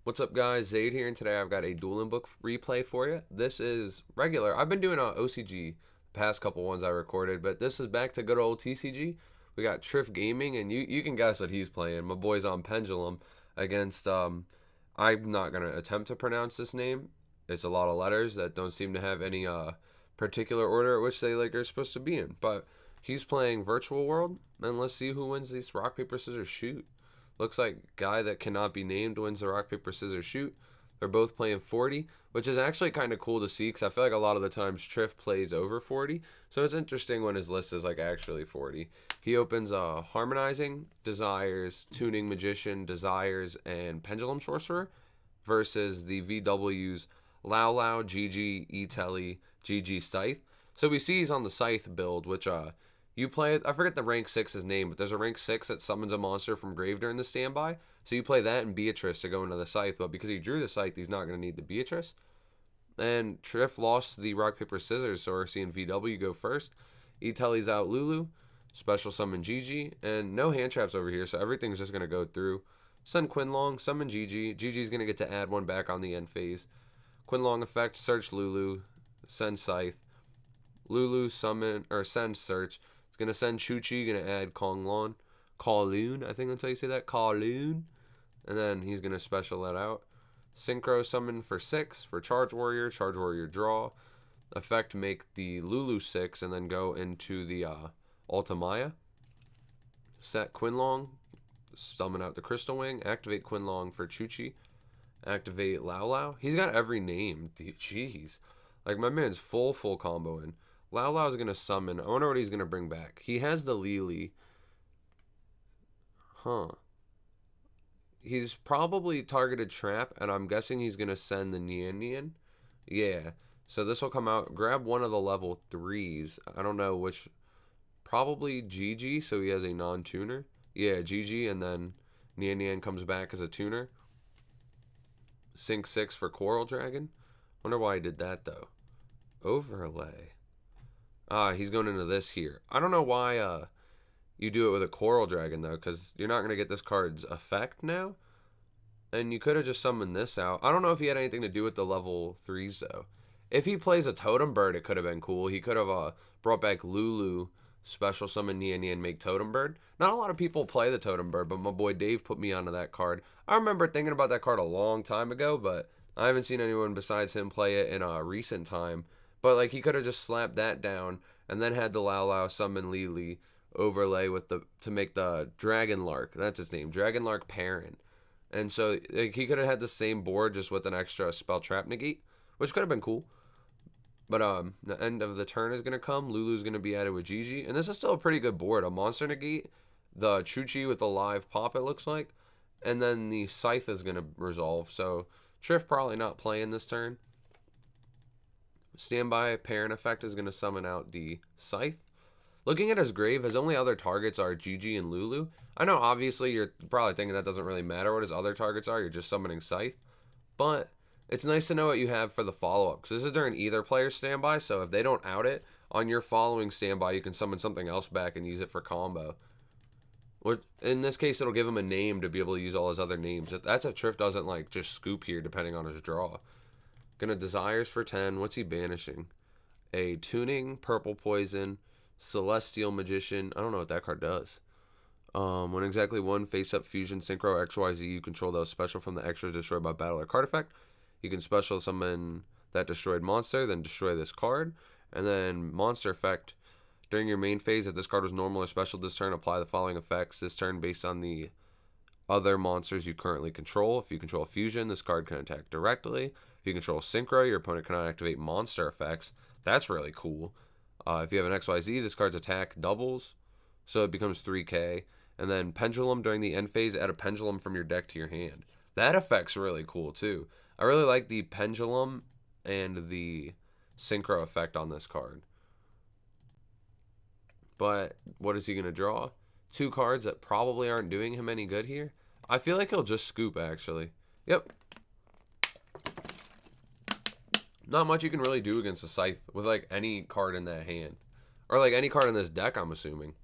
What's up, guys? Zaid here, and today I've got a dueling book replay for you. This is regular. I've been doing OCG the past couple ones I recorded, but this is back to good old TCG. We got Trif Gaming, and you can guess what he's playing. My boy's on Pendulum against I'm not gonna attempt to pronounce this name. It's a lot of letters that don't seem to have any particular order at which they are supposed to be in. But he's playing Virtual World, and let's see who wins this rock paper scissors shoot. Looks like guy that cannot be named wins the rock, paper, scissors shoot. They're both playing 40, which is actually kind of cool to see because I feel like a lot of the times Trif plays over 40. So it's interesting when his list is like actually 40. He opens Harmonizing, Desires, Tuning Magician, Desires, and Pendulum Sorcerer versus the VW's Lao Lao, GG, E-Telly, GG Scythe. So we see he's on the Scythe build, which you play it. I forget the rank 6's name, but there's a rank 6 that summons a monster from grave during the standby. So you play that and Beatrice to go into the Scythe, but because he drew the Scythe, he's not going to need the Beatrice. And Trif lost the rock, paper, scissors, so we're seeing VW go first. E-Telly's out Lulu, special summon Gigi, and no hand traps over here, so everything's just going to go through. Send Quinlong, summon Gigi. Gigi's going to get to add one back on the end phase. Quinlong effect, search Lulu, send Scythe. Lulu, summon, or send search. Gonna send Chuchi, gonna add Konglon. Kowloon, I think that's how you say that. Kowloon. And then he's gonna special that out. Synchro summon for 6 for Charge Warrior. Charge Warrior draw. Effect make the Lulu 6 and then go into the Ultimaya. Set Quinlong. Summon out the Crystal Wing. Activate Quinlong for Chuchi. Activate Lao Lao. He's got every name. Jeez. Like my man's full comboing. Lao Lao's going to summon. I wonder what he's going to bring back. He has the Lily. Huh. He's probably targeted Trap, and I'm guessing he's going to send the Nian Nian. Yeah. So this will come out. Grab one of the level 3s. I don't know which. Probably GG, so he has a non-tuner. Yeah, GG, and then Nian Nian comes back as a tuner. Sync 6 for Coral Dragon. Wonder why he did that, though. Overlay. He's going into this here. I don't know why you do it with a Coral Dragon, though, because you're not going to get this card's effect now. And you could have just summoned this out. I don't know if he had anything to do with the level 3s, though. If he plays a Totem Bird, it could have been cool. He could have brought back Lulu, special summon Nian Nian, make Totem Bird. Not a lot of people play the Totem Bird, but my boy Dave put me onto that card. I remember thinking about that card a long time ago, but I haven't seen anyone besides him play it in a recent time. But like he could have just slapped that down and then had the Lao Lao summon Lily overlay with to make the Dragon Lark. That's his name, Dragon Lark Perrin. And so like, he could have had the same board just with an extra spell trap negate, which could have been cool. But the end of the turn is gonna come. Lulu's gonna be added with Gigi, and this is still a pretty good board. A monster negate, the Chuchi with a live pop, it looks like, and then the Scythe is gonna resolve. So Trif probably not playing this turn. Standby Parent effect is going to summon out the Scythe. Looking at his grave, his only other targets are Gigi and Lulu. I know obviously you're probably thinking that doesn't really matter what his other targets are. You're just summoning Scythe. But it's nice to know what you have for the follow-up. Because this is during either player's standby. So if they don't out it, on your following standby, you can summon something else back and use it for combo. In this case, it'll give him a name to be able to use all his other names. That's if Trif doesn't like just scoop here depending on his draw. Gonna Desires for 10. What's he banishing? A Tuning, Purple Poison, Celestial Magician. I don't know what that card does. When exactly one face-up fusion synchro XYZ, you control those special from the extras destroyed by battle or card effect. You can special summon that destroyed monster, then destroy this card. And then monster effect. During your main phase, if this card was normal or special this turn, apply the following effects this turn based on the other monsters you currently control. If you control fusion, this card can attack directly. If you control Synchro, your opponent cannot activate monster effects. That's really cool. If you have an XYZ, this card's attack doubles, so it becomes 3k. And then Pendulum, during the end phase, add a Pendulum from your deck to your hand. That effect's really cool, too. I really like the Pendulum and the Synchro effect on this card. But what is he going to draw? 2 cards that probably aren't doing him any good here. I feel like he'll just scoop, actually. Yep. Not much you can really do against a Scythe with like any card in that hand. Or like any card in this deck, I'm assuming.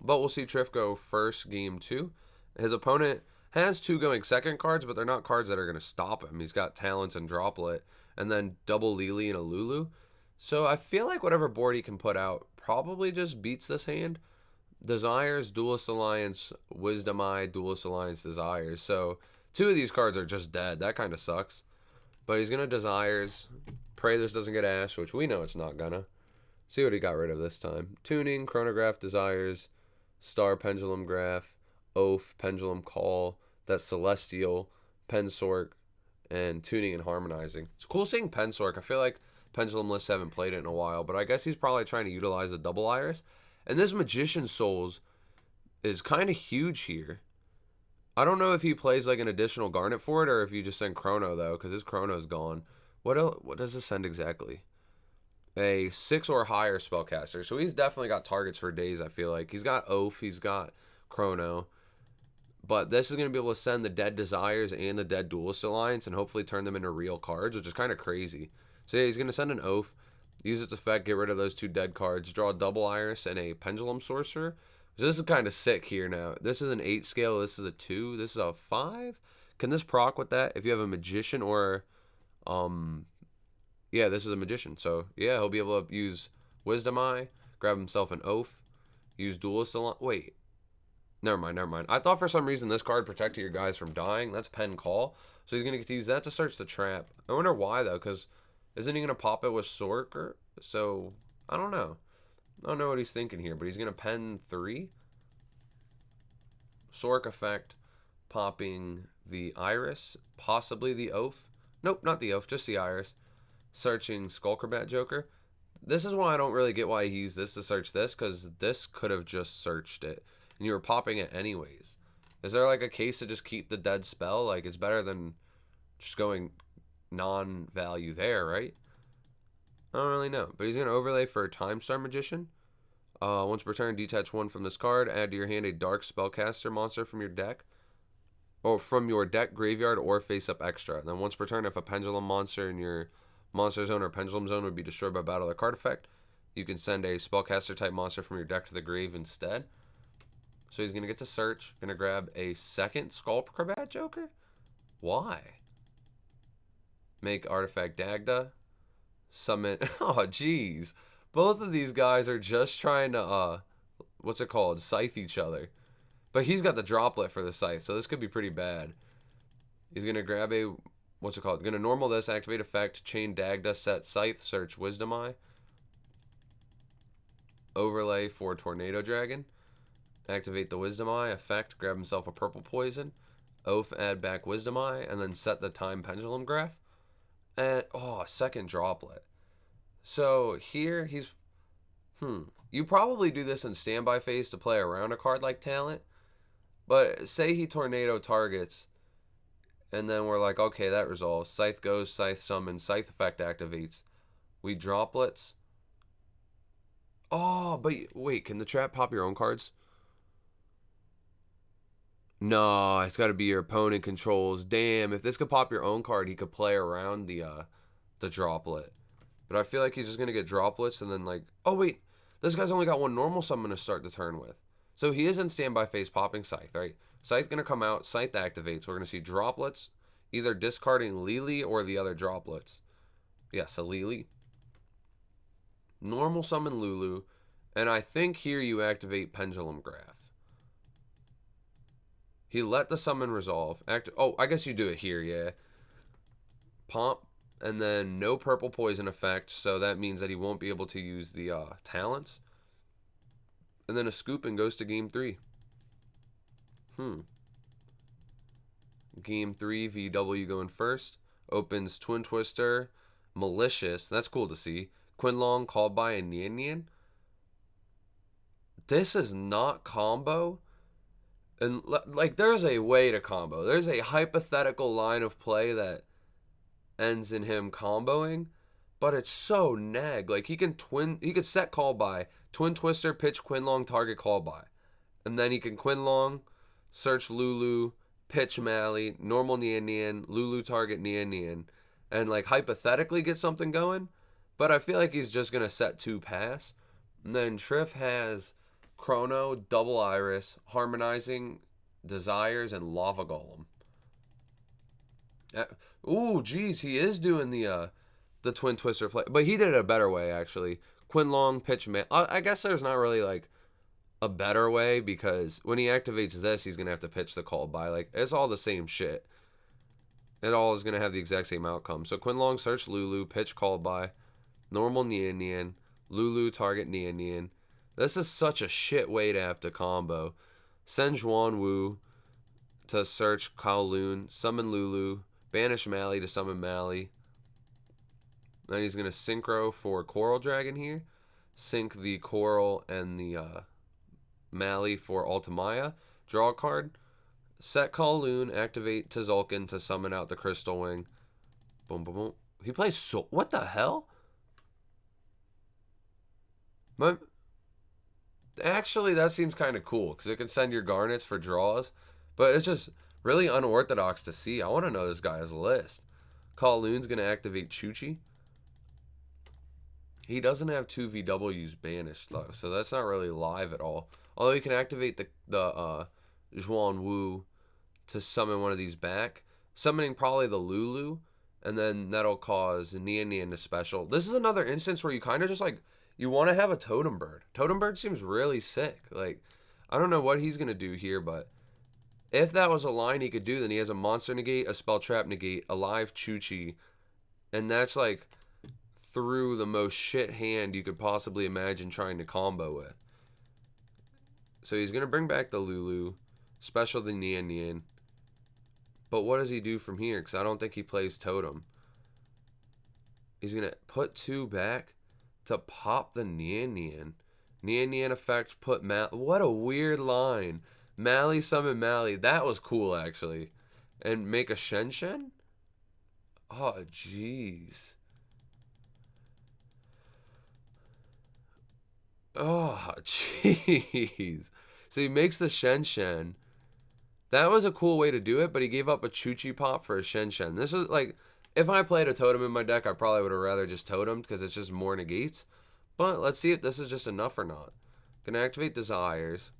But we'll see Trif go first game 2. His opponent, Has two going second cards, but they're not cards that are going to stop him. He's got Talents and Droplet, and then double Lily and a Lulu. So I feel like whatever board he can put out probably just beats this hand. Desires, Duelist Alliance, Wisdom Eye, Duelist Alliance, Desires. So two of these cards are just dead. That kind of sucks. But he's going to Desires. Pray this doesn't get Ash, which we know it's not gonna. See what he got rid of this time. Tuning, Chronograph, Desires, Star Pendulum Graph, Oath, Pendulum Call, that's Celestial, Pensork, and Tuning and Harmonizing. It's cool seeing Pensork. I feel like Pendulum lists haven't played it in a while, but I guess he's probably trying to utilize the double Iris. And this Magician Souls is kind of huge here. I don't know if he plays like an additional Garnet for it or if you just send Chrono, though, because his Chrono's gone. What does this send exactly? A 6 or higher spellcaster. So he's definitely got targets for days, I feel like. He's got Oath, he's got Chrono. But this is going to be able to send the Dead Desires and the Dead Duelist Alliance and hopefully turn them into real cards, which is kind of crazy. So yeah, he's going to send an Oath, use its effect, get rid of those two dead cards, draw a double Iris and a Pendulum Sorcerer. So this is kind of sick here now. This is an 8 scale, this is a 2, this is a 5. Can this proc with that if you have a Magician or... yeah, this is a Magician. So yeah, he'll be able to use Wisdom Eye, grab himself an Oath, use Duelist Alliance. Wait. Never mind. I thought for some reason this card protected your guys from dying. That's Pen Call. So he's going to get to use that to search the trap. I wonder why, though, because isn't he going to pop it with Sorker? So, I don't know. I don't know what he's thinking here, but he's going to Pen 3. Sork effect, popping the Iris, possibly the Oath. Nope, not the Oath, just the Iris. Searching Skullcrobat Joker. This is why I don't really get why he used this to search this, because this could have just searched it. And you were popping it anyways. Is there like a case to just keep the dead spell? Like it's better than just going non-value there, right? I don't really know. But he's going to overlay for a Time Star Magician. Once per turn, detach one from this card. Add to your hand a Dark Spellcaster monster from your deck. Or from your deck, graveyard, or face up extra. And then once per turn, if a Pendulum monster in your Monster Zone or Pendulum Zone would be destroyed by battle or card effect, you can send a Spellcaster type monster from your deck to the grave instead. So he's going to get to search. Going to grab a second Skullcrobat Joker? Why? Make Artifact Dagda. Summon. Oh, jeez. Both of these guys are just trying to, what's it called? Scythe each other. But he's got the Droplet for the Scythe, so this could be pretty bad. He's going to grab a, what's it called? Going to normal this, activate effect, chain Dagda, set Scythe, search Wisdom Eye. Overlay for Tornado Dragon. Activate the Wisdom Eye effect, grab himself a purple poison, Oath, add back Wisdom Eye, and then set the Time Pendulum Graph. And, oh, a second Droplet. So here he's, you probably do this in standby phase to play around a card like Talent, but say he Tornado targets, and then we're like, okay, that resolves. Scythe goes, Scythe summons, Scythe effect activates. We Droplets. Oh, but wait, can the trap pop your own cards? No, it's got to be your opponent controls. Damn, if this could pop your own card, he could play around the Droplet. But I feel like he's just going to get Droplets and then like... Oh, wait. This guy's only got one normal summon to start the turn with. So he is in standby phase popping Scythe, right? Scythe going to come out. Scythe activates. We're going to see Droplets, either discarding Lily or the other Droplets. Yes, a Lily. Normal summon Lulu. And I think here you activate Pendulum Graph. He let the summon resolve. Oh, I guess you do it here, yeah. Pomp, and then no purple poison effect, so that means that he won't be able to use the talents. And then a scoop and goes to game 3. Game 3, VW going first. Opens Twin Twister, Malicious. That's cool to see. Quinlong, Called By, and Nian Nian. This is not combo. And, like, there's a way to combo. There's a hypothetical line of play that ends in him comboing, but it's so neg. Like, he could set Call By, Twin Twister, pitch Quinlong, target Call By. And then he can Quinlong, search Lulu, pitch Mally, normal Nian Nian, Lulu target Nian Nian, and, like, hypothetically get something going. But I feel like he's just going to set 2 pass. And then Trif has Chrono, double Iris, harmonizing Desires, and Lava Golem. Ooh, geez, he is doing the Twin Twister play, but he did it a better way actually. Quinlong pitch man. I guess there's not really like a better way because when he activates this, he's gonna have to pitch the call by. Like it's all the same shit. It all is gonna have the exact same outcome. So Quinlong search Lulu, pitch called by, normal Nian Nian, Lulu target Nian Nian. This is such a shit way to have to combo. Send Zhuan Wu to search Kowloon, summon Lulu, banish Mally to summon Mally. Then he's going to synchro for Coral Dragon here. Sync the Coral and the Mally for Ultimaya. Draw a card. Set Kowloon, activate Tzolk'in to summon out the Crystal Wing. Boom, boom, boom. He plays so... What the hell? Actually, that seems kind of cool because it can send your Garnets for draws. But it's just really unorthodox to see. I want to know this guy's list. Kowloon's going to activate Chuchi. He doesn't have 2 VWs banished, though, so that's not really live at all. Although he can activate the Zhuan Wu to summon one of these back. Summoning probably the Lulu, and then that'll cause Nian Nian to special. This is another instance where you kind of just, like, you want to have a Totem Bird. Totem Bird seems really sick. Like, I don't know what he's going to do here, but if that was a line he could do, then he has a Monster Negate, a Spell Trap Negate, a live Chuchi, and that's, like, through the most shit hand you could possibly imagine trying to combo with. So he's going to bring back the Lulu, special the Nian Nian. But what does he do from here? Because I don't think he plays Totem. He's going to put 2 back to pop the Nian Nian. Nian Nian effect, put what a weird line. Mally summon Mally. That was cool, actually. And make a Shen Shen? Oh, jeez. Oh, jeez. So he makes the Shen Shen. That was a cool way to do it, but he gave up a Chuchi pop for a Shen Shen. This is like, if I played a Totem in my deck, I probably would have rather just Totemed because it's just more negates. But let's see if this is just enough or not. Gonna activate Desires.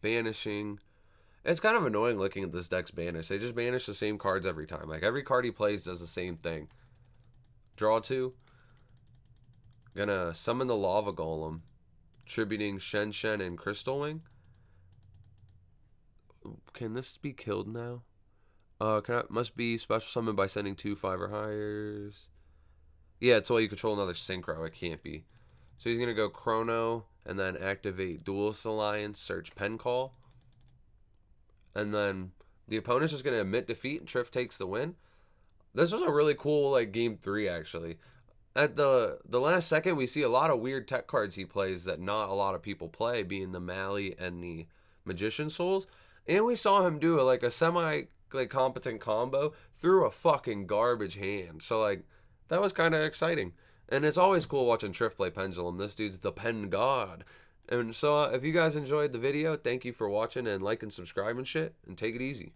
Banishing. It's kind of annoying looking at this deck's banish. They just banish the same cards every time. Like every card he plays does the same thing. Draw 2. Gonna summon the Lava Golem, tributing Shen Shen and Crystal Wing. Can this be killed now? Must be special summoned by sending 2 5 or higher. Yeah, it's while you control another synchro. It can't be. So he's gonna go Chrono and then activate Duelist Alliance, search Pen Call, and then the opponent's just gonna admit defeat and Trif takes the win. This was a really cool like game 3 actually. At the last second, we see a lot of weird tech cards he plays that not a lot of people play, being the Mally and the Magician Souls. And we saw him do a semi competent combo through a fucking garbage hand. So like that was kind of exciting. And it's always cool watching Trif play Pendulum. This dude's the pen god. And so if you guys enjoyed the video, thank you for watching and like and subscribe and shit. And take it easy.